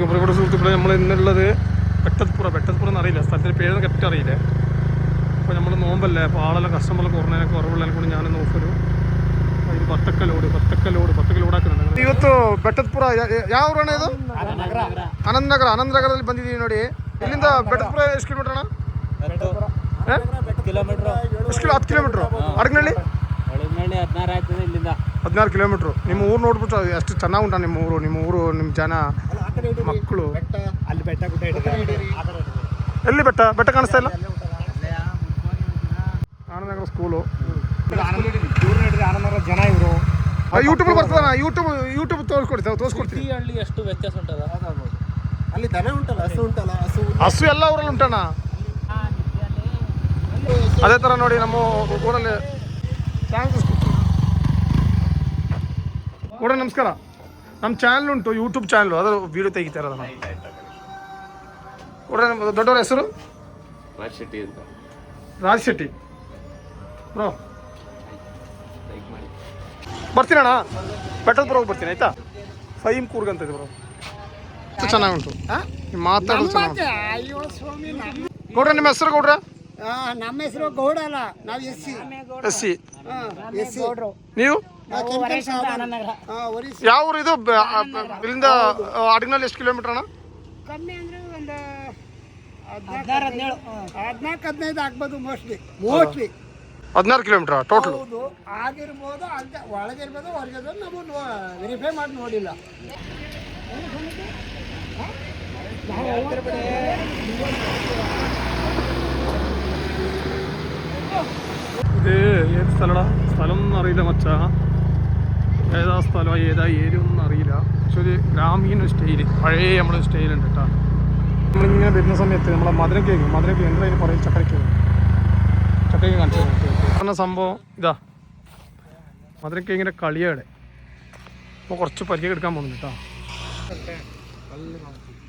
അസ്സലാമലൈക്കും പ്രിയപ്പെട്ട സുഹൃത്തുക്കളെ. നമ്മൾ ഇന്നുള്ളത് വെട്ടപ്പുറം എന്നറിയില്ല, സ്ഥലത്തിൻ്റെ പേര് കറക്റ്റ് അറിയില്ലേ. അപ്പോൾ നമ്മൾ നോമ്പല്ലേ, അപ്പോൾ ആളെല്ലാം കസ്റ്റമറെല്ലാം കുറഞ്ഞതിനൊക്കെ കുറവുള്ളതിനെ കൊണ്ട് ഞാൻ നോക്കൊരു ಇದು ಭತ್ತಕ್ಕ ಲೋಡ್ ಹಾಕಿದೆ ಇವತ್ತು ಬೆಟ್ಟದ ಪುರ. ಯಾವ ಊರಣ್ಣ ಇದು? ಆನಂದನಗರದಲ್ಲಿ ಬಂದಿದ್ದೀವಿ ನೋಡಿ. ಇಲ್ಲಿಂದ ಬೆಟ್ಟದ ಪುರ ಎಷ್ಟು ಕಿಲೋಮೀಟರ್ ಅಣ್ಣ? 10 ಕಿಲೋಮೀಟರ್. ಅಡಗನಹಳ್ಳಿ 16 ಕಿಲೋಮೀಟ್ರು. ನಿಮ್ಮ ಊರು ನೋಡ್ಬಿಟ್ಟು ಅಷ್ಟು ಚೆನ್ನಾಗಿ ಉಂಟ ನಿಮ್ಮ ಊರು ನಿಮ್ಮ ಜನ ಮಕ್ಕಳು. ಅಲ್ಲಿ ಬೆಟ್ಟ ಗುಡ್ಡ ಎಲ್ಲಿ ಬೆಟ್ಟ ಕಾಣಿಸ್ತಾ ಇಲ್ಲ? ಆನಂದನಗರ ಸ್ಕೂಲು. ಆನಂದನಗರ ಜನ ಇವರು ಯೂಟ್ಯೂಬ್ ಬರ್ತದ. ಯೂಟ್ಯೂಬ್ ತೋರಿಸ್ಕೊಡ್ತೀನಿ. ಹಳ್ಳಿ ಎಷ್ಟು ವ್ಯತ್ಯಾಸ ಉಂಟಲ್ಲ? ಅಲ್ಲಿ ದನ ಉಂಟಲ್ಲ, ಹಸು ಎಲ್ಲ ಊರಲ್ಲಿ ಉಂಟಣ್ಣ. ಅದೇ ಥರ ನೋಡಿ ನಮ್ಮ ಊರಲ್ಲಿ. ಕೂಡ ನಮಸ್ಕಾರ. ನಮ್ಮ ಚಾನಲ್ ಉಂಟು, ಯೂಟ್ಯೂಬ್ ಚಾನಲ್, ಅದರ ವೀಡಿಯೋ ತೆಗಿತಾ ಇರೋದು. ಕೂಡ ದೊಡ್ಡವ್ರ ಹೆಸರು ರಾಜ್ ಶೆಟ್ಟಿ ಬ್ರೋ. ಬರ್ತೀನಿ ಅಣ್ಣ, ಬೆಟ್ಟದ ಪುರ ಬರ್ತೀನಿ ಆಯ್ತಾ. ಫಹೀಮ್ ಕೂರ್ಗ್ ಅಂತ ಇದೆ ಬ್ರೋ, ಚೆನ್ನಾಗಿ ಉಂಟು. ಮಾತಾಡೋದು ಚೆನ್ನಾಗಿ. ಗೌಡ್ರ ನಿಮ್ಮ ಹೆಸರು? ಗೌಡ್ರ ನಮ್ಮ ಹೆಸರು ಗೌಡ ಅಲ್ಲ, ನಾವು ಎಸ್ ಸಿ. ನೀವು ಯಾವ ಊರು ಇದು? ಇಲ್ಲಿಂದ ಅಡಗನಹಳ್ಳಿ ಎಷ್ಟು ಕಿಲೋಮೀಟರ್ ಅಣ್ಣ? ಕಮ್ಮಿ ಅಂದ್ರೆ ಒಂದು 14-15 ಆಗ್ಬೋದು ಮೋಸ್ಟ್ಲಿ. 16 ಕಿಲೋಮೀಟರ್ ಟೋಟಲ್ ಆಗಿರ್ಬೋದು. ಅಂತ ಒಳಗಿರ್ಬೋದು ಹೊರಗಿರ್ಬೋದು, ನಾವು ವೆರಿಫೈ ಮಾಡಿ ನೋಡಿಲ್ಲ. ഇത് ഏത് സ്ഥലടാ? സ്ഥലമൊന്നും അറിയില്ല മച്ച. ഏതാ സ്ഥലം, ഏതാ ഏരിയ ഒന്നും അറിയില്ല. പക്ഷെ ഒരു ഗ്രാമീണ സ്റ്റൈല്, പഴയ നമ്മുടെ സ്റ്റൈലുണ്ട് കേട്ടോ. നമ്മളിങ്ങനെ വരുന്ന സമയത്ത് നമ്മളെ മധുരക്കേക്ക് എന്താ അതിന് പറയും? ചക്കരക്കേക്ക് കാണിച്ചു പറഞ്ഞ സംഭവം ഇതാ. മധുരക്കേക്കിൻ്റെ കളിയാണ്. അപ്പോൾ കുറച്ച് പരിചയം എടുക്കാൻ പോകുന്നു കേട്ടോ.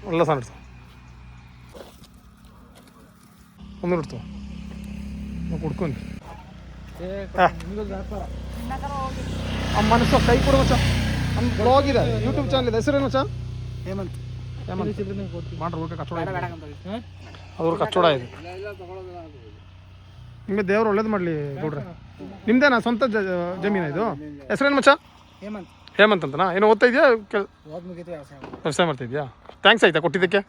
നല്ല സാധനം എടുത്തോ, ഒന്നും എടുത്തോ, കൊടുക്കുന്നു. ಆ ಮನಸ್ಸು ಕೈ ಕೊಡು ಮಚ್ಚ. ನಮ್ಮ ಬ್ಲಾಗ್ ಇದೆ, ಯೂಟ್ಯೂಬ್ ಚಾನಲ್ ಇದೆ. ಹೆಸರೇನು ಮಚ್ಚ? ಹೇಮಂತ್ ಮಾಡ್ರಿ. ಊಟ ಕಚ್ಚೋಡ ಅವ್ರ ಕಚ್ಚೋಡ ಇದೆ. ನಿಮಗೆ ದೇವ್ರು ಒಳ್ಳೇದು ಮಾಡಲಿ ಗೌಡ್ರೆ. ನಿಮ್ದೇನಾ ಸ್ವಂತ ಜಮೀನ ಇದು? ಹೆಸರೇನು ಮಚ್ಚ? ಹೇಮಂತ್ ಅಂತನಾ? ಏನು ಓದ್ತಾ ಇದೆಯಾ? ವ್ಯವಸಾಯ ಮಾಡ್ತಾ ಇದೆಯಾ? ಥ್ಯಾಂಕ್ಸ್ ಆಯ್ತಾ ಕೊಟ್ಟಿದ್ದಕ್ಕೆ.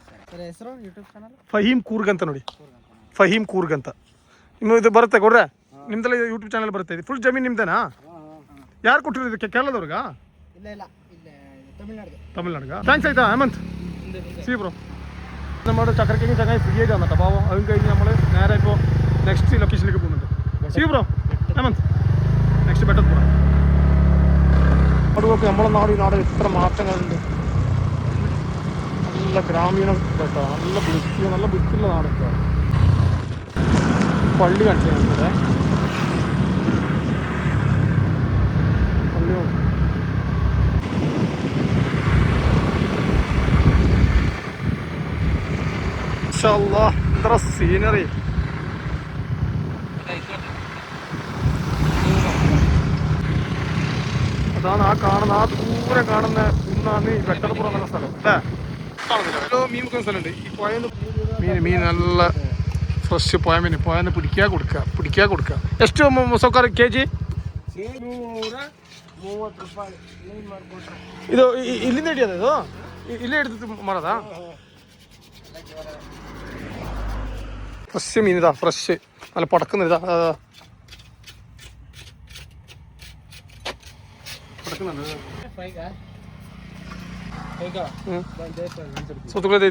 ಫಹೀಮ್ ಕೂರ್ಗ್ ಅಂತ ನೋಡಿ, ಫಹೀಮ್ ಕೂರ್ಗ್ ಅಂತ. ಇನ್ನು ಇದು ಬರುತ್ತೆ ಗೌಡ್ರೆ, ನಿಮ್ದೆಲ್ಲ ಯೂಟ್ಯೂಬ್ ಚಾನಲ್ ಬರುತ್ತೆ. ಇದು ಫುಲ್ ಜಮೀನು ನಿಮ್ದೇನಾ? ಯಾರು ಕೊಟ್ಟಿರೋದು ಇದಕ್ಕೆ? ಕೇರಳದವ್ರಿಗಾ? തമിഴ്നാട്. താങ്ക്സ് ആയിട്ടാ ഹേമന്ത്. See bro. നമ്മുടെ ചക്കരക്കേക്ക് ചങ്ങായി ഫ്രീ ആയിട്ട് തന്നിട്ടോ പാവം. അതും കഴിഞ്ഞ് നമ്മൾ നേരെ ഇപ്പോൾ നെക്സ്റ്റ് ലൊക്കേഷനിലേക്ക് പോകുന്നുണ്ട്. See bro Hemanth. Next better പുറ. അതുപോലെ നമ്മളെ നാട് എത്ര മാറ്റങ്ങളുണ്ട്. നല്ല ഗ്രാമീണ കേട്ടോ, നല്ല വൃത്തിയുള്ള നാടൊക്കെ. പള്ളി കാണിച്ചു തന്നിട്ട് പള്ളിയോ എത്ര സീനറി. അതാണ് ആ ദൂരെ കാണുന്ന കുന്നാണ് ഈ വെട്ടപ്പുറം എന്ന സ്ഥലം അല്ലേ? കാണുന്നില്ല, മീൻ മുക്കുന്ന സ്ഥലമുണ്ട്. ഈ പുഴന്ന് മീൻ നല്ല ഫ്രഷ് പുഴന്ന് പിടിക്കാ കൊടുക്കുക. ಎಷ್ಟು ಮೊಸಕಾರ ಕೆಜಿ? ಇದು ಇಲ್ಲಿಂದ ಹಿಡಿಯೋದ? ಇದು ಇಲ್ಲೇ ಹಿಡಿದು ಮಾಡೋದಾ? ഫ്രഷ് മീൻ ഇതാ, ഫ്രഷ് നല്ല പടക്കുന്ന ഇതാ സുഹൃത്തുക്കളെ.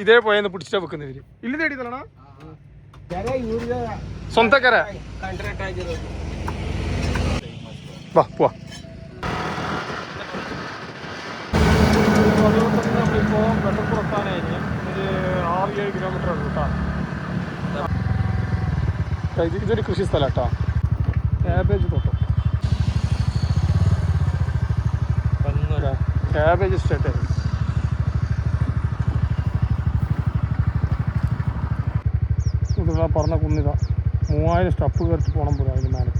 ഇതേ പോയെന്ന് പിടിച്ചിട്ടാ വെക്കുന്നത് ഇവര്. ഇಲ್ಲಿಂದ ಹಿಡಿದಲ್ಲಣ್ಣ? ಸ್ವಂತ ಕೆರೆ. വാ പോവാ. നമ്മളിപ്പോൾ വെട്ടപ്പുറത്താനായി ഒരു 6-7 കിലോമീറ്റർ ഉണ്ട് കേട്ടോ. ഇതൊരു കൃഷി സ്ഥലം കേട്ടോ, ക്യാബേജ് തോട്ടം. Cabbage estate. പറഞ്ഞ കുന്നിതാ 3000 സ്റ്റെപ്പ് കയറിച്ച് പോകണം പോലെ അതിന് മേലെ.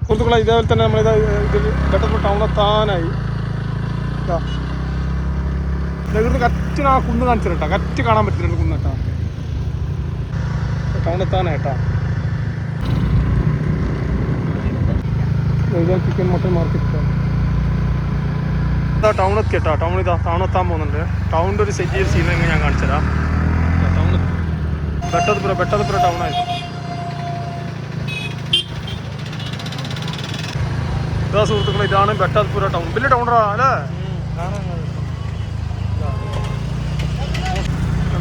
സുഹൃത്തുക്കളെ, ഇതേപോലെ തന്നെ നമ്മളിത് ഇതിൽ പെട്ടെന്ന് ടൗണെത്താനായി. ഇവിടുന്ന് കറക്റ്റ് ആ കുന്ന് കാണിച്ചു കേട്ടോ, കറക്റ്റ് കാണാൻ പറ്റില്ല കുന്ന് കേട്ടോ. ടൗണെത്താനായിട്ടാ ചിക്കൻ മട്ടൺ മാർക്കറ്റ്. ഇതാ ടൗൺ എത്തി കേട്ടോ. ടൗൺ എത്താൻ പോകുന്നുണ്ട്. ടൗണിൻ്റെ ഒരു ചെറിയൊരു സീൻ എങ്ങനെ ഞാൻ കാണിച്ചു തരാം. ടൗൺ ബെട്ടതുപുര ടൗണായിരുന്നു. ഇതാ സുഹൃത്തുക്കളെ, ഇതാണ് ബെട്ടതുപുര ടൗൺ. വലിയ ടൗണാ അല്ലേ?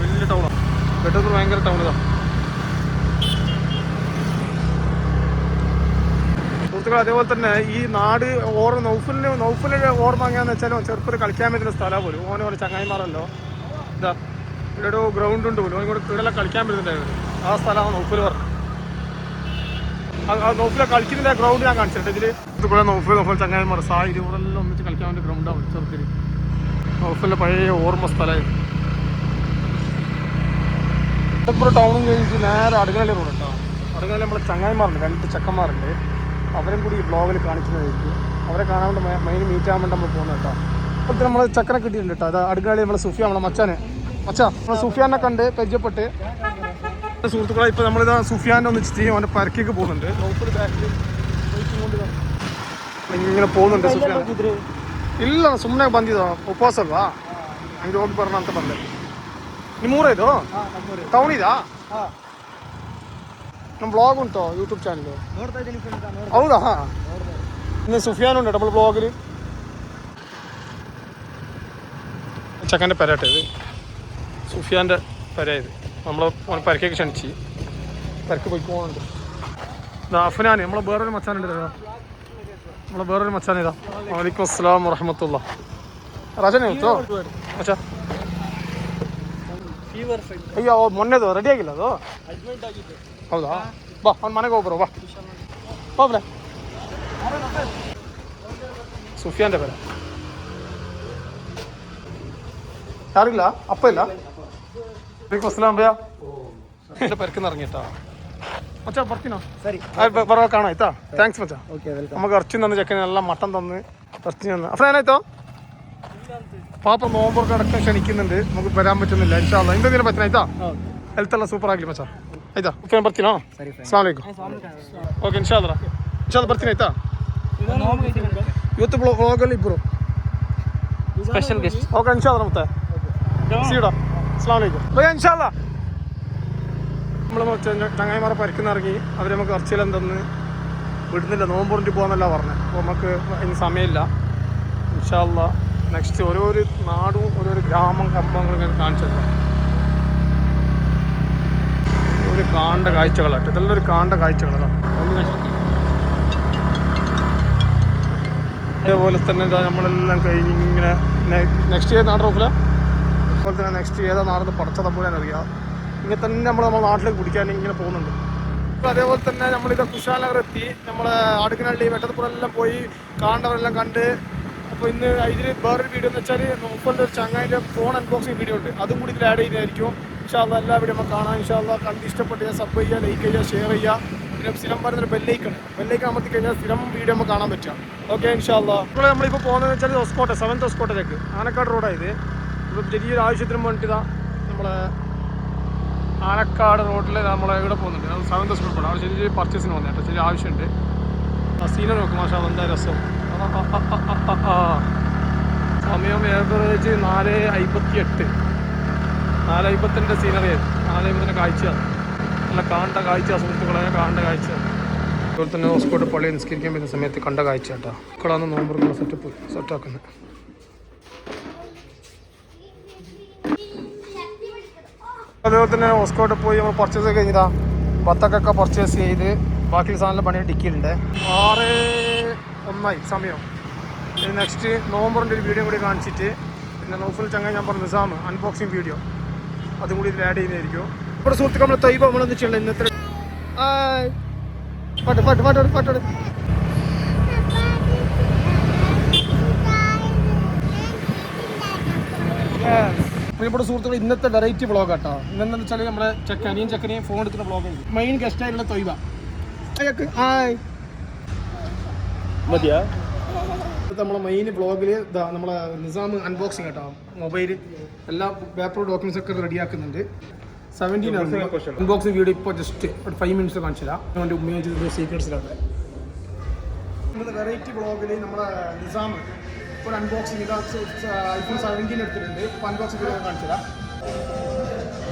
വലിയ ടൗണാണ് ബെട്ടതുപുര, ഭയങ്കര ടൗൺ. ഇതാ സുഹൃത്തുക്കൾ, അതേപോലെ തന്നെ ഈ നാട് നൗഫലിൻ്റെ ഓർമ്മ എങ്ങനെയാണെന്ന് വെച്ചാൽ ചെറുപ്പത്തിൽ കളിക്കാൻ പറ്റുന്ന സ്ഥലമാണ് പോലും. ഓനെ പോലെ ചങ്ങായിമാരല്ലോ. ഇതാ ഇവിടെ ഒരു ഗ്രൗണ്ട് ഉണ്ട് പോലും. ഓനോട് ഇവിടെ കളിക്കാൻ പറ്റുന്നുണ്ടായിരുന്നു. ആ സ്ഥലമാണ് നൗഫൽ പറഞ്ഞത്. ആ നൗഫിലെ കളിക്കുന്ന ഗ്രൗണ്ട് ഞാൻ കാണിച്ചിട്ടുണ്ട് ഇതിൽ. ഇതുപോലെ നൗഫൽ ചങ്ങായിമാർ സായി ഇവിടെ എല്ലാം ഒന്നിച്ച് കളിക്കാൻ വേണ്ടി ഗ്രൗണ്ടാണ് ചെറുത്തിൽ. നൗഫലിൻ്റെ പഴയ ഓർമ്മ സ്ഥലമായിരുന്നു. ഇവിടെ ടൗണും കഴിഞ്ഞിട്ട് നേരെ അടുങ്ങാലി റോഡ് കേട്ടോ. അടുങ്ങാലി നമ്മളെ ചങ്ങായിമാരുണ്ട്, 2 ചെക്കന്മാരുണ്ട്. അവരും കൂടി ഈ ബ്ലോഗിൽ കാണിക്കുന്നതായിരിക്കും. അവരെ കാണാൻ വേണ്ടി മെയിൻ മീറ്റ് ആകാൻ വേണ്ടി നമ്മൾ പോകുന്നത് കേട്ടോ. അപ്പോൾ നമ്മൾ ചക്കനെ കിട്ടിയിട്ടുണ്ട് കേട്ടോ. അത് അടുങ്ങാലി നമ്മളെ സുഫിയാൻ, നമ്മളെ നമ്മൾ സുഫിയാനെ കണ്ട് പരിചയപ്പെട്ട് സുഹൃത്തുക്കളെ. ഇപ്പോൾ നമ്മളിതാ സുഫിയാനെ ഒന്നിച്ചിട്ട് അവൻ്റെ പരക്കേക്ക് പോകുന്നുണ്ട്. ഇങ്ങനെ പോകുന്നുണ്ട് സുഫിയാൻ. ಇಲ್ಲ ಸುಮ್ಮನೆ ಬಂದಿದ್ದ ಉಪವಾಸ ಅಲ್ವಾ, ಹಂಗೆ ಹೋಗಿ ಬರೋಣ ಅಂತ ಬಂದೆ. ನಿಮ್ಮೂರ ಇದು? ಟೌನ್ ಇದಾ? ನಮ್ಮ ಬ್ಲಾಗ್ ಉಂಟು ಯೂಟ್ಯೂಬ್ ಚಾನಲ್, ನೋಡ್ತಾ ಇದ್ದೀನಿ. ಹೌದಾ? ಇನ್ನು ಸುಫಿಯಾನ್ ಉಂಟು ಡಬಲ್ ಬ್ಲಾಗಲ್ಲಿ. ചെക്കൻ്റെ പെരട്ടെ ഇത്, സുഫിയാൻ്റെ പെര ഇത്. നമ്മൾ പരക്കേക്ക് ക്ഷണിച്ച് പരക്ക് പോയി പോകുന്നുണ്ട്. ഇത് അഫ്നാൻ, നമ്മളെ വേറൊരു മച്ചാനുണ്ട്. നമ്മളെ വേറൊരു മച്ചാൻ ഇതാ. വലൈക്കും അസ്സലാം വറഹമത്തുള്ള. ರಾಜನೇ ಇವತ್ತು ಅಚ್ಚಾ? ಅಯ್ಯೋ ಮೊನ್ನೆದು ರೆಡಿ ಆಗಿಲ್ಲ ಅದು? ಹೌದಾ? ಬಾ ಅವ್ನ ಮನೆಗೆ ಹೋಗ್ಬರೋ, ಬಾ ಹೋಗ್ರೆ. ಸುಫಿಯಾನ್ದೆ ಬೇರೆ ಯಾರಿಲ್ಲ, ಅಪ್ಪ ಇಲ್ಲ. ವಲೈക്കും ಅಸ್ಸಲಾಂ ಭಯ್ಯ. എൻ്റെ പെരക്കുന്ന ഇറങ്ങിയിട്ടാ മച്ചാ. ಬರ್ತೀನോ? ಸರಿ, ಬರೋ ಕಾಣ ಆಯ್ತಾ? ಥ್ಯಾಂಕ್ಸ್ ಮಚ್ಚಾ. Okay, welcome. നമുക്ക് ഇറച്ചി തന്ന് ചെക്കനെല്ല മട്ടൻ തന്ന് ഇറച്ചി തന്ന്. അപ്പോൾ ഏനായിട്ടോ പാപ്പ നോമ്പൊക്കെ അടക്കം ക്ഷണിക്കുന്നുണ്ട്. നമുക്ക് വരാൻ പറ്റുന്നില്ല. ഇൻഷാ അല്ലാഹ് എന്തെങ്കിലും പറ്റുന്ന ആയിട്ടാ. ഹെൽത്ത് എല്ലാം സൂപ്പർ ಆಗಲಿ ಮಚ್ಚಾ. ಆಯ್ತಾ? ಓಕೆ ಬರ್ತೀನೋ? ಅಸ್ಸಲಾಮು ಅಲೈಕುಮ್. ಓಕೆ ಇನ್ಶಾ ಅಲ್ಲಾಹ್ ಬರ್ತೀನಿ ಆಯ್ತಾ. ಇವತ್ತು ವ್ಲಾಗಲ್ಲಿ ಇಬ್ಬರು ಸ್ಪೆಷಲ್ ಗೆಸ್ಟ್. ಓಕೆ ಇನ್ಶಾ ಅಲ್ಲಾಹ್. ಮತ್ತೆ സീടാ. അസ്സലാമു അലൈക്കും ഭയ്യ. ഇൻഷാ അല്ലാഹ് നമ്മൾ ചങ്ങായിമാരെ പരിക്കുന്ന ഇറങ്ങി. അവർ നമുക്ക് ഇറച്ചിയെല്ലാം തന്ന് വിടുന്നില്ല, നോമ്പുറിഞ്ഞ് പോകാന്നല്ല പറഞ്ഞത്. അപ്പോൾ നമുക്ക് അതിന് സമയമില്ല. ഇൻഷാ അല്ലാഹ് നെക്സ്റ്റ് ഓരോരു നാടും ഓരോരു ഗ്രാമം കമ്പങ്ങളും കാണിച്ചത് ഒരു കാണേണ്ട കാഴ്ചകളായിട്ട്. ഇതെല്ലാം ഒരു കാണേണ്ട കാഴ്ചകളാണ്. അതേപോലെ തന്നെ ഇതാ നമ്മളെല്ലാം കഴിഞ്ഞ് ഇങ്ങനെ നെക്സ്റ്റ് ഏത് നാട് നോക്കില്ല. അതുപോലെ തന്നെ നെക്സ്റ്റ് ഏതാ നാടെന്ന് പഠിച്ച തമ്പുരാൻ അറിയാം. ഇങ്ങനെ തന്നെ നമ്മുടെ നാട്ടിലേക്ക് കുടിക്കാൻ ഇങ്ങനെ പോകുന്നുണ്ട്. അപ്പോൾ അതേപോലെ തന്നെ നമ്മളിത് കുശാലനഗർ എത്തി. നമ്മളെ അടുക്കനഹള്ളി വെട്ടത്തുപുറെല്ലാം പോയി കാണേണ്ടവരെല്ലാം കണ്ട്. അപ്പോൾ ഇന്ന് ഇതിൽ വേറൊരു വീഡിയോ എന്ന് വെച്ചാൽ നോഫലിൻ്റെ ഒരു ചങ്ങായിൻ്റെ ഫോൺ അൺബോക്സിങ് വീഡിയോ ഉണ്ട്. അതും കൂടി ഇതിൽ ആഡ് ചെയ്യുന്നതായിരിക്കും. ഇൻഷാ അല്ലാഹ് എല്ലാ വീഡിയോ നമുക്ക് കാണാം. ഇൻഷാ അല്ലാഹ് കണ്ട് ഇഷ്ടപ്പെട്ട് സബ് ചെയ്യുക, ലൈക്ക് ചെയ്യുക, ഷെയർ ചെയ്യുക. പിന്നെ സ്ഥിരം പറയുന്നൊരു ബെല്ലൈക്കൺ അമർത്തി കഴിഞ്ഞാൽ സ്ഥിരം വീഡിയോ നമുക്ക് കാണാൻ പറ്റുക. ഓക്കെ ഇൻഷാ അല്ലാഹ്. ഇപ്പോൾ നമ്മളിപ്പോൾ പോകുന്നതെന്ന് വെച്ചാൽ ഹോസ്കോട്ടെ 7th ഹോസ്കോട്ടയിലേക്ക് ആനക്കാട് റോഡായത്. ഇപ്പോൾ ചെറിയൊരു ആവശ്യത്തിന് വേണ്ടിയിട്ട് ഇതാ നമ്മളെ ആനക്കാട് റോഡിൽ നമ്മളെ ഇവിടെ പോകുന്നുണ്ട്. 7th ഹോസ്കോട്ട്. അവിടെ ചെറിയ പർച്ചേസിന് വന്നു കേട്ടോ. ചെറിയ ആവശ്യമുണ്ട്. ആ സീനെ നോക്കും മാഷാ, എന്താ രസം. സമയം ഏവറേജ് 4:58. 4:58 സീനറി ആയിരുന്നു. 4:50 കാഴ്ചയാണ്. നല്ല കാണേണ്ട കാഴ്ച സുഹൃത്തുക്കളെ, കാണേണ്ട കാഴ്ച. അതുപോലെ തന്നെ ഹോസ്കോട്ട് പള്ളി നിസ്കരിക്കാൻ പറ്റുന്ന സമയത്ത് കണ്ട കാഴ്ച കേട്ടോ. മക്കളാണ് നോമ്പുറക്കുന്ന സെറ്റാക്കുന്നത്. അതേപോലെ തന്നെ ഹോസ്കോട്ട് പോയി നമ്മൾ പർച്ചേസ് കഴിഞ്ഞതാ. ബത്തക്കൊക്കെ പർച്ചേസ് ചെയ്ത് ബാക്കി സാധനം പണി ഡിക്കിയിലുണ്ട്. 6:01 സമയം. നെക്സ്റ്റ് നോമ്പറിൻ്റെ ഒരു വീഡിയോ കൂടി കാണിച്ചിട്ട് പിന്നെ നോഫൽ ചങ്ങായി ഞാൻ പറഞ്ഞ നിസാം അൺബോക്സിങ് വീഡിയോ അതും കൂടി ഇതിൽ ആഡ് ചെയ്യുന്നതായിരിക്കും. ഇവിടെ സുഹൃത്തുക്കൾ നമ്മൾ തൈബ നമ്മളെന്നിച്ചുള്ള ഇന്നത്തെ പാട്ട് പ്രിയപ്പെട്ട സുഹൃത്തുക്കൾ, ഇന്നത്തെ വെറൈറ്റി വ്ളോഗ് കേട്ടോ. ഇന്നെന്താ വെച്ചാൽ നമ്മുടെ ചെക്കനെയും ഫോൺ എടുക്കുന്ന വ്ളോഗ്. മെയിൻ ഗസ്റ്റായിട്ടുള്ള തൊയ്ബ. നമ്മളെ മെയിൻ വ്ളോഗിൽ നമ്മളെ നിസാം അൺബോക്സിങ് കേട്ടോ മൊബൈൽ എല്ലാ പേപ്പർ ഡോക്യുമെന്റ്സ് ഒക്കെ റെഡിയാക്കുന്നുണ്ട് 17 അൺബോക്സിങ് വീഡിയോ ഇപ്പോൾ ജസ്റ്റ് ഒരു 5 മിനിറ്റ്സ് കാണിച്ചില്ല എൻ്റെ ഉമ്മ സീക്രട്സിലാണ് ഇന്നത്തെ വെറൈറ്റി വ്ളോഗിൽ നമ്മളെ നിസാം ഒരു അൺബോക്സിങ് iPhone 17 എടുത്തിട്ടുണ്ട് ഇപ്പോൾ അൺബോക്സിങ് വീഡിയോ കാണിച്ചില്ല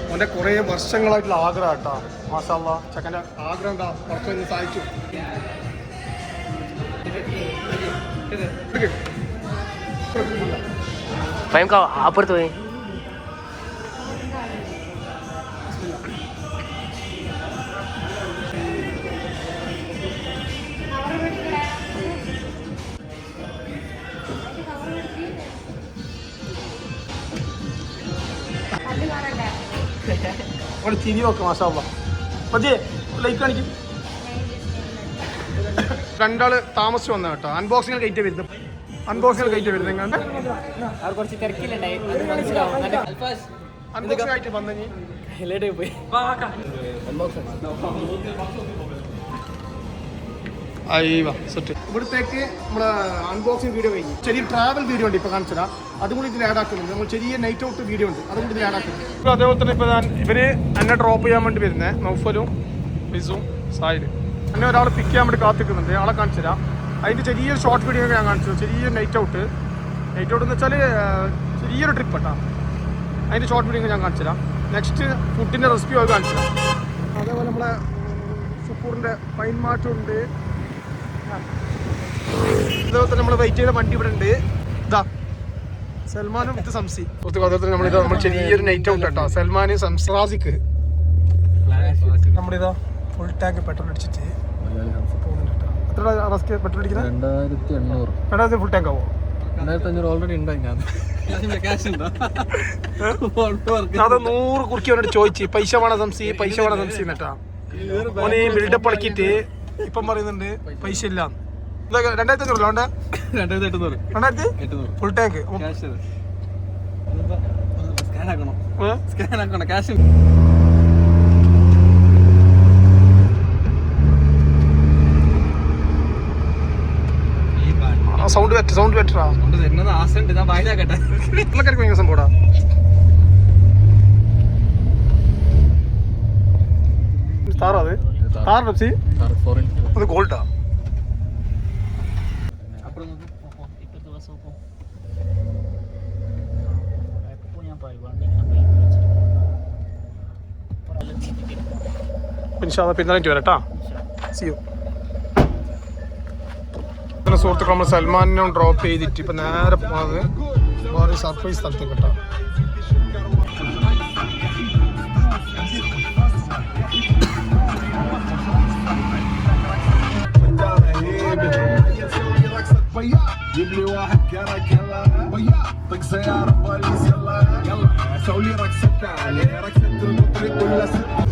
അവൻ്റെ കുറേ വർഷങ്ങളായിട്ടുള്ള ആഗ്രഹം കേട്ടോ മാഷാ അല്ലാ ചെക്കൻ്റെ ആഗ്രഹം എന്താ കുറച്ചൊന്ന് സഹായിച്ചു Fahim kau apa tuh? അവിടെ ചിരി നോക്കാം മാഷാ അല്ലാ മതിയേ ലൈക്ക് കാണിക്കും രണ്ടാൾ താമസിച്ച് വന്ന കേട്ടോ അൺബോക്സിങ് കയറ്റി വരുന്നത് അൺബോക്സിങ് കയറ്റി വരുന്നത് എങ്ങനെ അൺബോക്സിങ് ആയിട്ട് വന്നു ഇവിടത്തേക്ക് നമ്മളെ അൺബോക്സിങ് വീഡിയോ കഴിഞ്ഞു ചെറിയ ട്രാവൽ വീഡിയോ ഉണ്ട് ഇപ്പോൾ കാണിച്ചതാ അതും കൂടി ഇതിൽ ആഡ് ആക്കുന്നുണ്ട് നമ്മൾ ചെറിയ നൈറ്റ് ഔട്ട് വീഡിയോ ഉണ്ട് അതും കൂടി ഇതിൽ ആഡ് ആക്കുന്നുണ്ട് അതേപോലെ തന്നെ ഇപ്പോൾ ഇവര് എന്നെ ഡ്രോപ്പ് ചെയ്യാൻ വേണ്ടി വരുന്നത് നൗഫലും ബിസും സായിലും എന്നെ ഒരാൾ പിക്ക് ചെയ്യാൻ വേണ്ടി കാത്തിക്കുന്നുണ്ട് ആളെ കാണിച്ചു തരാം അതിൻ്റെ ചെറിയൊരു ഷോർട്ട് വീഡിയോ ഞാൻ കാണിച്ചു ചെറിയൊരു നൈറ്റ് ഔട്ട് എന്ന് വെച്ചാൽ ചെറിയൊരു ട്രിപ്പ് കേട്ടോ അതിൻ്റെ ഷോർട്ട് വീഡിയോ ഞാൻ കാണിച്ചു തരാം നെക്സ്റ്റ് ഫുഡിൻ്റെ റെസിപ്പി അത് കാണിച്ചു തരാം അതേപോലെ നമ്മളെ സുക്കൂറിൻ്റെ പൈൻ മാറ്റുണ്ട് അതേപോലെ തന്നെ നമ്മൾ വെയിറ്റ് ചെയ്ത വണ്ടി ഇവിടെ ഉണ്ട് ഇതാ സൽമാനും വിത്ത് സംസി അതേപോലെ തന്നെ നമ്മൾ ചെറിയൊരു നൈറ്റ് ഔട്ട് കേട്ടോ സൽമാൻ സംസ്രാസിക്ക് നമ്മളിതാ ഫുൾ ടാങ്ക് പെട്രോൾ അടിച്ചിട്ട് എത്ര പെട്രോൾ അടിക്കുന്നത് 2800 ഫുൾ ടാങ്ക് ആവോ 2500 ഓൾറെഡി ഉണ്ടായി ഞാൻ അത് 100 കുറുക്കി അവനോട് ചോദിച്ചു പൈസ വേണം സംസി എന്നിട്ടാ ഓന് ബിൽഡപ്പ് അടക്കിയിട്ട് ഇപ്പം പറയുന്നുണ്ട് പൈസ ഇല്ല 2500 ഫുൾ ടാങ്ക് ക്യാഷ് സൗണ്ട് ബെറ്ററാ സംഭവടാ താറാ അത് താർ പെപ്സി അത് ഗോൾഡാ പിന്നാലെ വരട്ടാ സിയോ സുഹൃത്തുക്കൾ നമ്മൾ സൽമാനെ ഡ്രോപ്പ് ചെയ്തിട്ട് ഇപ്പം നേരെ പോകുന്നത് വേറെ സർപ്രൈസ് സ്ഥലത്ത് കേട്ടോ جيب لي واحد كرك يلا ويا طق سيارة بوليس يلا يلا سوي لي رقصة عليه رقصة المطرب كلها ست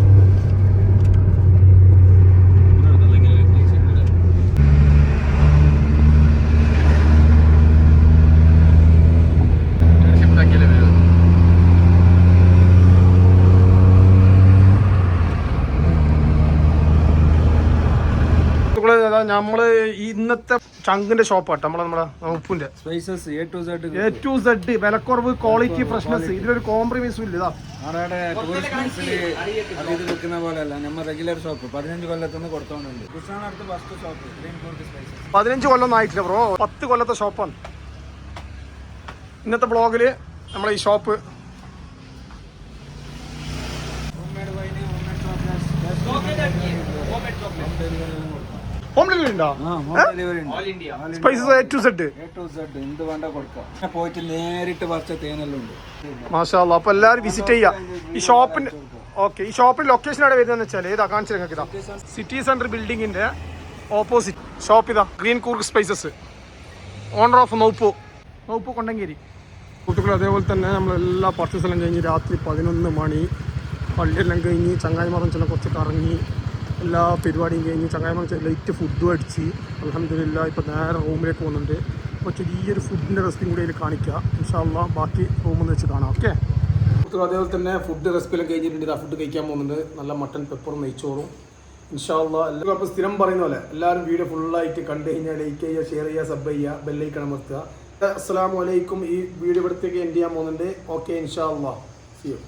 നമ്മള് ഇന്നത്തെ ചങ്കിന്റെ ഷോപ്പാട്ടോ നമ്മളെ ഉപ്പിന്റെ A to Z വിലക്കുറവ് ക്വാളിറ്റി ഫ്രഷ്നസ് ഇതിലൊരു കോംപ്രമൈസും ഇല്ല ഇതാ 15 കൊല്ലം ആയിട്ടില്ല ബ്രോ 10 കൊല്ലത്തെ ഷോപ്പാണ് ഇന്നത്തെ ബ്ലോഗില് നമ്മളെ ഈ ഷോപ്പ് ഹോം ഡെലിവറി ഉണ്ടോ സ്പൈസസ് A to Z എന്ത് വേണ്ട കൊടുക്കാം പോയിട്ട് നേരിട്ട് പറിച്ച തേനെല്ലാം ഉണ്ട് മാഷാ അല്ലാ അപ്പൊ എല്ലാവരും വിസിറ്റ് ചെയ്യാം ഈ ഷോപ്പിന്റെ ഓക്കെ ഈ ഷോപ്പിന്റെ ലൊക്കേഷൻ എവിടെ വരുന്നതെന്ന് വെച്ചാൽ ഇതാ കാണിച്ചു നിങ്ങൾക്ക് ഇതാ സിറ്റി സെന്റർ ബിൽഡിങ്ങിന്റെ ഓപ്പോസിറ്റ് ഷോപ്പ് ഇതാ green Coorg spices owner of നൗപ്പു കൊണ്ടങ്കേരി കുട്ടികൾ അതേപോലെ തന്നെ നമ്മളെല്ലാ പർച്ചേസ് എല്ലാം കഴിഞ്ഞ് രാത്രി 11 മണി പള്ളിയെല്ലാം കഴിഞ്ഞ് ചങ്ങായിമാറൻ ചില കുറച്ച് കറങ്ങി എല്ലാ പരിപാടിയും കഴിഞ്ഞ് ചങ്ങായിമാറൻ ലൈറ്റ് ഫുഡും അടിച്ച് അൽഹംദുലില്ലാ ഇപ്പോൾ നേരെ റൂമിലേക്ക് പോകുന്നുണ്ട് അപ്പോൾ ചെറിയൊരു ഫുഡിൻ്റെ റെസിപ്പിയും കൂടി അതിൽ കാണിക്കുക ഇൻഷാ അല്ലാ ബാക്കി റൂമിൽ നിന്ന് വെച്ച് കാണാം ഓക്കെ അതേപോലെ തന്നെ ഫുഡ് റെസിപ്പിയെല്ലാം കഴിഞ്ഞിട്ടുണ്ട് ആ ഫുഡ് കഴിക്കാൻ പോകുന്നുണ്ട് നല്ല മട്ടൺ പെപ്പറും നെയ്ച്ചോറും ഇൻഷാല്ലാ. എല്ലാവർക്കും അപ്പോൾ സ്ഥിരം പറയുന്ന പോലെ എല്ലാവരും വീഡിയോ ഫുള്ളായിട്ട് കണ്ടു കഴിഞ്ഞാൽ ലൈക്ക് ചെയ്യുക, ഷെയർ ചെയ്യുക, സബ് ചെയ്യുക, ബെല്ലൈക്കൺ അമർത്തുക. അസ്സലാമു അലൈക്കും. ഈ വീഡിയോ ഇവിടത്തേക്ക് എൻഡ് ചെയ്യാൻ പോകുന്നുണ്ട്. ഓക്കെ, ഇൻഷാല്ലാ. See U.